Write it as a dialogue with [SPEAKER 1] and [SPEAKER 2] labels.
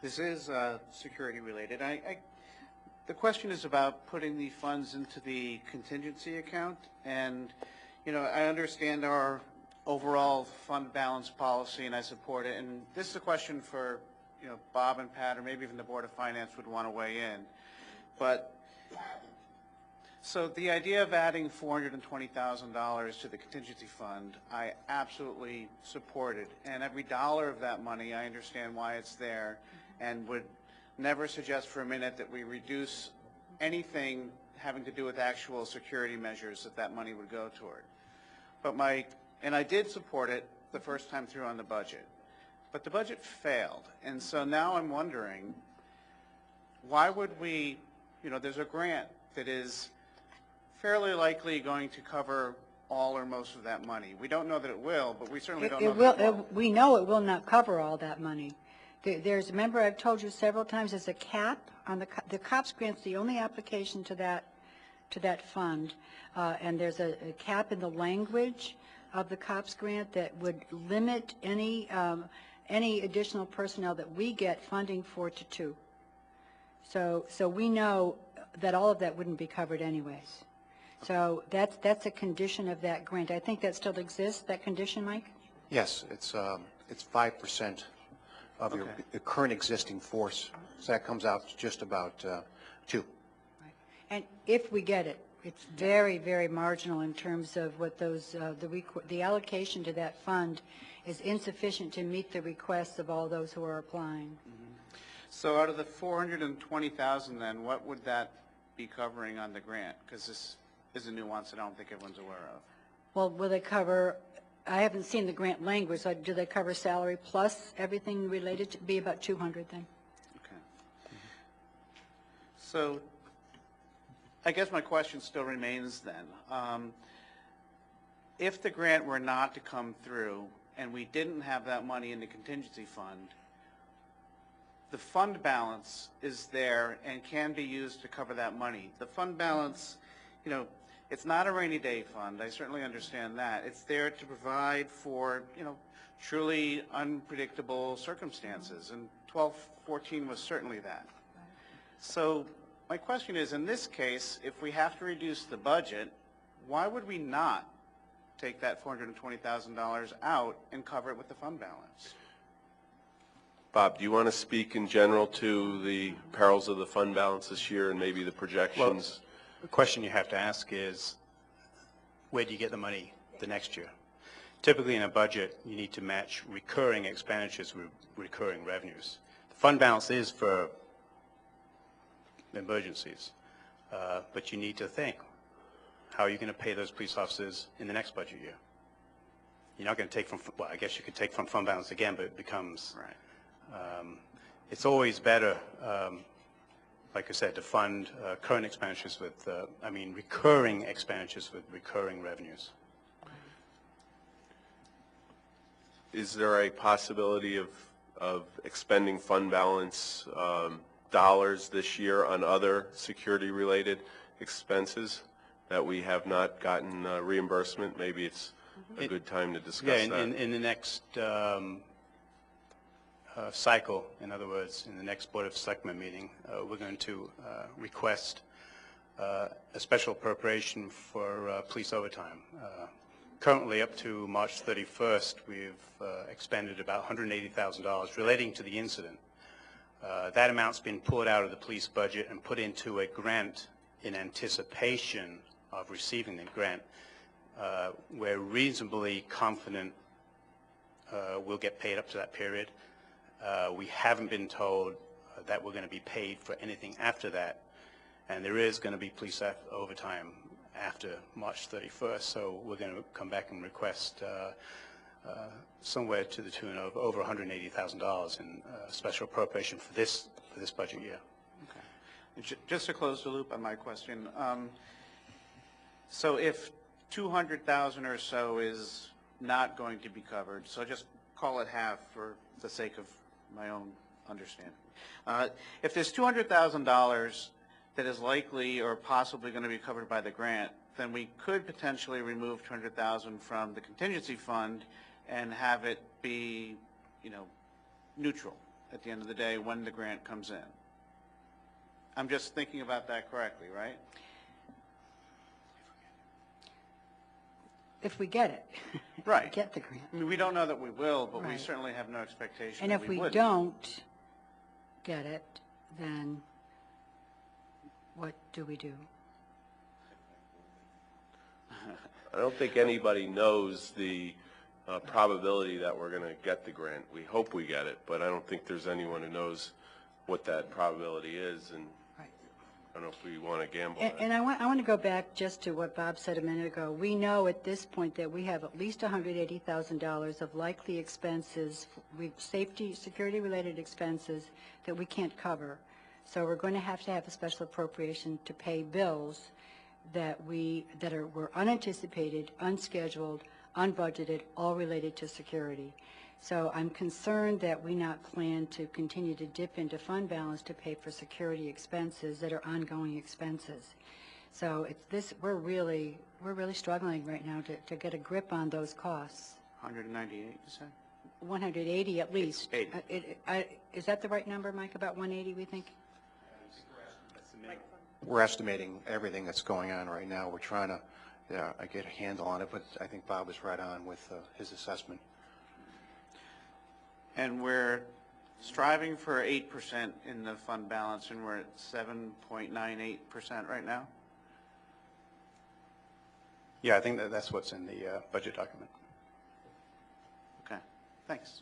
[SPEAKER 1] This is security related. The question is about putting the funds into the contingency account, and I understand our overall fund balance policy, and I support it. And this is a question for Bob and Pat, or maybe even the Board of Finance would want to weigh in. But so the idea of adding $420,000 to the contingency fund, I absolutely supported. And every dollar of that money, I understand why it's there, and would never suggest for a minute that we reduce anything having to do with actual security measures that money would go toward. But and I did support it the first time through on the budget. But the budget failed. And so now I'm wondering, why would we, there's a grant that is fairly likely going to cover all or most of that money. We don't know that it will, but we certainly don't know that it will.
[SPEAKER 2] We know it will not cover all that money. Remember, I've told you several times, there's a cap on the COPS grant's the only application to that fund, and there's a cap in the language of the COPS grant that would limit any additional personnel that we get funding for to 2. So we know that all of that wouldn't be covered anyways. So that's a condition of that grant. I think that still exists, that condition, Mike?
[SPEAKER 3] Yes, it's 5% of your current existing force. So that comes out to just about 2.
[SPEAKER 2] Right. And if we get it, it's very, very marginal in terms of what those the allocation to that fund is insufficient to meet the requests of all those who are applying.
[SPEAKER 1] Mm-hmm. So out of the $420,000, then, what would that be covering on the grant? Because this is a nuance that I don't think everyone's aware of.
[SPEAKER 2] Well, will they cover? I haven't seen the grant language. So do they cover salary plus everything related to be about 200 then?
[SPEAKER 1] Okay. Mm-hmm. So I guess my question still remains then. If the grant were not to come through and we didn't have that money in the contingency fund, the fund balance is there and can be used to cover that money. The fund balance, it's not a rainy day fund. I certainly understand that. It's there to provide for, truly unpredictable circumstances, and 12-14 was certainly that. So my question is, in this case, if we have to reduce the budget, why would we not take that $420,000 out and cover it with the fund balance?
[SPEAKER 4] Bob, do you want to speak in general to the perils of the fund balance this year and maybe the projections?
[SPEAKER 5] Well, the question you have to ask is, where do you get the money the next year? Typically in a budget, you need to match recurring expenditures with recurring revenues. The fund balance is for emergencies, but you need to think, how are you going to pay those police officers in the next budget year? You're not going to take from, well, I guess you could take from fund balance again, but it becomes,
[SPEAKER 1] right.
[SPEAKER 5] It's always better, like I said, to fund current expenditures with, recurring expenditures with recurring revenues.
[SPEAKER 4] Is there a possibility of expending fund balance dollars this year on other security-related expenses that we have not gotten reimbursement? Maybe it's a good time to discuss that.
[SPEAKER 5] In the next cycle, in other words, in the next Board of Selectmen meeting, we're going to request a special appropriation for police overtime. Currently, up to March 31st, we've expended about $180,000 relating to the incident. That amount's been pulled out of the police budget and put into a grant in anticipation of receiving the grant. We're reasonably confident we'll get paid up to that period. We haven't been told that we're going to be paid for anything after that, and there is going to be police overtime after March 31st, so we're going to come back and request somewhere to the tune of over $180,000 in special appropriation for this budget year.
[SPEAKER 1] Okay. Just to close the loop on my question, so if 200,000 or so is not going to be covered, so just call it half for the sake of my own understanding. If there's $200,000 that is likely or possibly going to be covered by the grant, then we could potentially remove $200,000 from the contingency fund and have it be, neutral at the end of the day when the grant comes in. I'm just thinking about that correctly, right?
[SPEAKER 2] If we get it. If we
[SPEAKER 1] Right.
[SPEAKER 2] get the grant.
[SPEAKER 1] I mean, we don't know that we will, but we
[SPEAKER 2] Right.
[SPEAKER 1] certainly have no expectation
[SPEAKER 2] And
[SPEAKER 1] that
[SPEAKER 2] if
[SPEAKER 1] we
[SPEAKER 2] we
[SPEAKER 1] wouldn't.
[SPEAKER 2] don't get it, then what do we do?
[SPEAKER 4] I don't think anybody knows the probability that we're going to get the grant. We hope we get it, but I don't think there's anyone who knows what that probability is, and
[SPEAKER 2] Right.
[SPEAKER 4] I don't know if we want to gamble
[SPEAKER 2] And
[SPEAKER 4] on it.
[SPEAKER 2] and I want to go back just to what Bob said a minute ago. We know at this point that we have at least $180,000 of likely expenses, safety, security-related expenses that we can't cover. So we're going to have a special appropriation to pay bills that were unanticipated, unscheduled, unbudgeted, all related to security. So I'm concerned that we not plan to continue to dip into fund balance to pay for security expenses that are ongoing expenses. So we're really struggling right now to get a grip on those costs.
[SPEAKER 1] 198, you said?
[SPEAKER 2] 180 at least.
[SPEAKER 1] 80.
[SPEAKER 2] Is that the right number, Mike? About 180, we think?
[SPEAKER 3] We're estimating everything that's going on right now. We're trying to get a handle on it, but I think Bob is right on with his assessment.
[SPEAKER 1] And we're striving for 8% in the fund balance, and we're at 7.98% right now?
[SPEAKER 5] Yeah, I think that's what's in the budget document.
[SPEAKER 1] Okay, thanks.